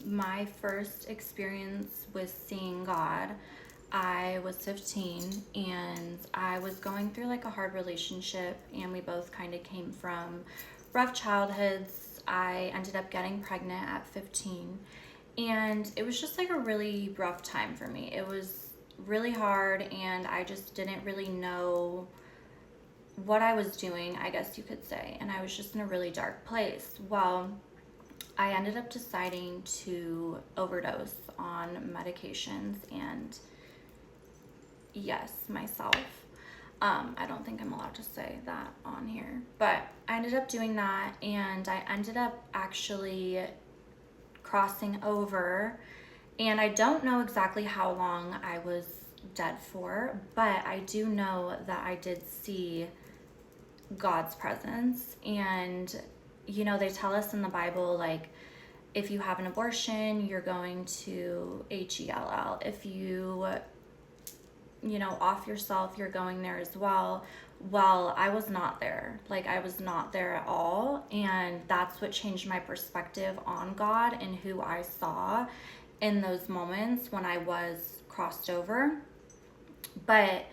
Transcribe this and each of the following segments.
My first experience with seeing God, I was 15 and I was going through like a hard relationship, and we both kind of came from rough childhoods. I ended up getting pregnant at 15, and it was just like a really rough time for me. It was really hard, and I just didn't really know what I was doing, I guess you could say, and I was just in a really dark place. Well, I ended up deciding to overdose on medications and, yes, myself. I don't think I'm allowed to say that on here, but I ended up doing that, and I ended up actually crossing over, and I don't know exactly how long I was dead for, but I do know that I did see God's presence. And they tell us in the Bible, like, if you have an abortion, you're going to HELL. If off yourself, you're going there as well. Well, I was not there. Like, I was not there at all. And that's what changed my perspective on God and who I saw in those moments when I was crossed over. But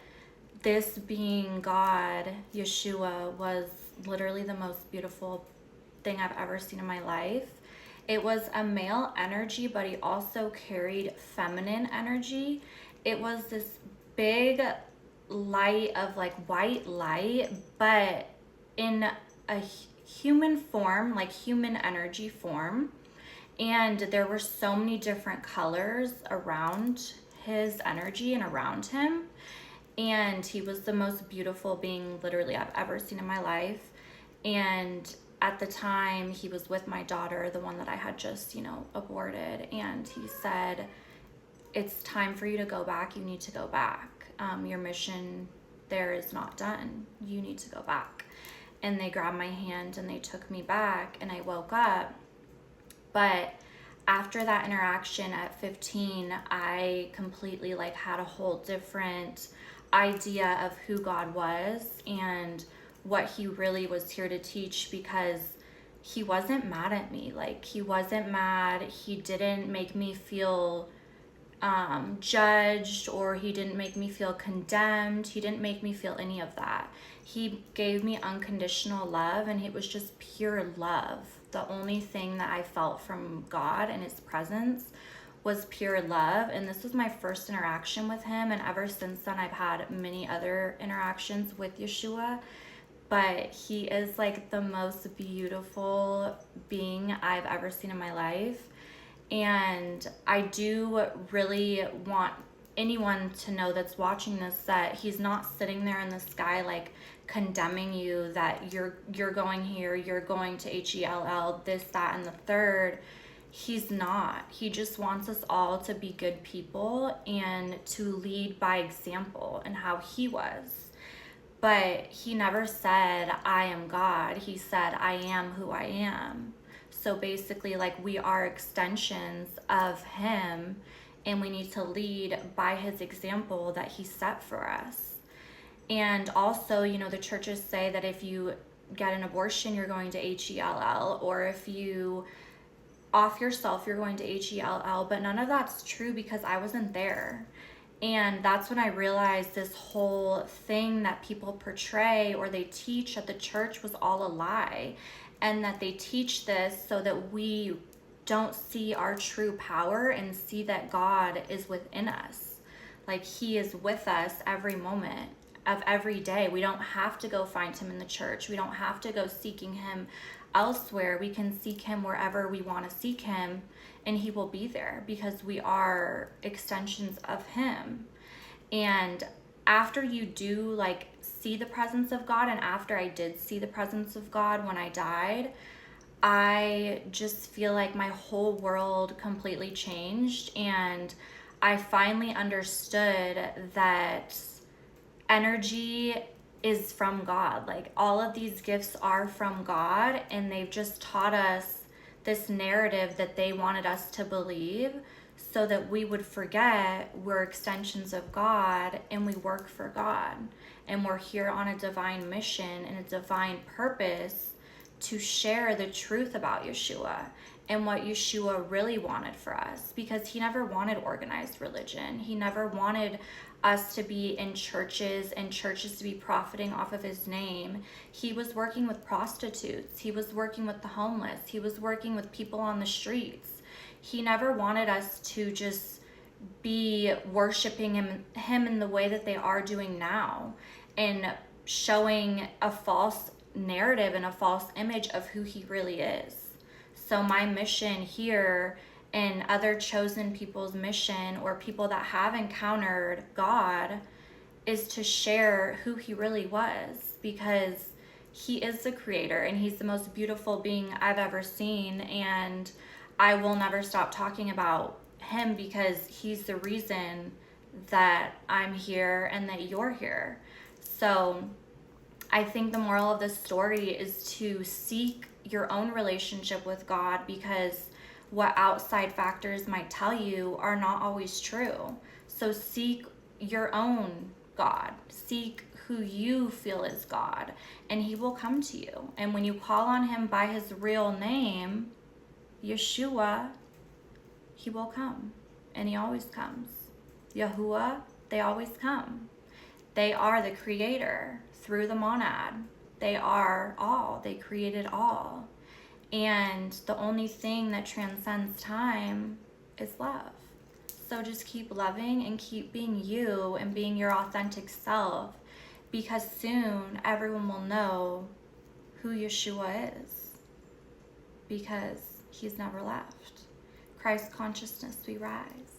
this being God, Yeshua, was literally the most beautiful thing I've ever seen in my life. It was a male energy, but he also carried feminine energy. It was this big light of like white light, but in a human form, like human energy form. And there were so many different colors around his energy and around him. And he was the most beautiful being literally I've ever seen in my life. And at the time, he was with my daughter, the one that I had just, aborted. And he said, it's time for you to go back. You need to go back. Your mission there is not done. You need to go back. And they grabbed my hand and they took me back, and I woke up. But after that interaction at 15, I completely had a whole different idea of who God was and what he really was here to teach, because he wasn't mad at me. He wasn't mad. He didn't make me feel judged, or he didn't make me feel condemned. He didn't make me feel any of that. He gave me unconditional love, and it was just pure love. The only thing that I felt from God and his presence was pure love. And this was my first interaction with him, and ever since then I've had many other interactions with Yeshua. But he is the most beautiful being I've ever seen in my life. And I do really want anyone to know that's watching this that he's not sitting there in the sky condemning you that you're going here, you're going to HELL, this, that, and the third. He's not. He just wants us all to be good people and to lead by example and how he was. But he never said, I am God. He said, I am who I am. So basically, we are extensions of him, and we need to lead by his example that he set for us. And also, the churches say that if you get an abortion, you're going to HELL, or if you off yourself, you're going to HELL. But none of that's true, because I wasn't there. And that's when I realized this whole thing that people portray or they teach at the church was all a lie. And that they teach this so that we don't see our true power and see that God is within us. He is with us every moment of every day. We don't have to go find him in the church. We don't have to go seeking him elsewhere. We can seek him wherever we want to seek him, and he will be there, because we are extensions of him. And after you do see the presence of God, and after I did see the presence of God when I died, I just feel like my whole world completely changed. And I finally understood that energy is from God. All of these gifts are from God, and they've just taught us this narrative that they wanted us to believe, so that we would forget we're extensions of God and we work for God, and we're here on a divine mission and a divine purpose to share the truth about Yeshua and what Yeshua really wanted for us, because he never wanted organized religion. He never wanted us to be in churches and churches to be profiting off of his name. He was working with prostitutes. He was working with the homeless. He was working with people on the streets. He never wanted us to just be worshiping him in the way that they are doing now, and showing a false narrative and a false image of who he really is. So my mission here, and other chosen people's mission, or people that have encountered God, is to share who he really was, because he is the creator and he's the most beautiful being I've ever seen. And I will never stop talking about him, because he's the reason that I'm here and that you're here. So I think the moral of this story is to seek your own relationship with God, because what outside factors might tell you are not always true. So seek your own God. Seek who you feel is God, and he will come to you. And when you call on him by his real name, Yeshua, he will come. And he always comes. Yahuwah, they always come. They are the creator through the monad. They are all. They created all. And the only thing that transcends time is love. So just keep loving and keep being you and being your authentic self, because soon everyone will know who Yeshua is, because he's never left. Christ consciousness, we rise.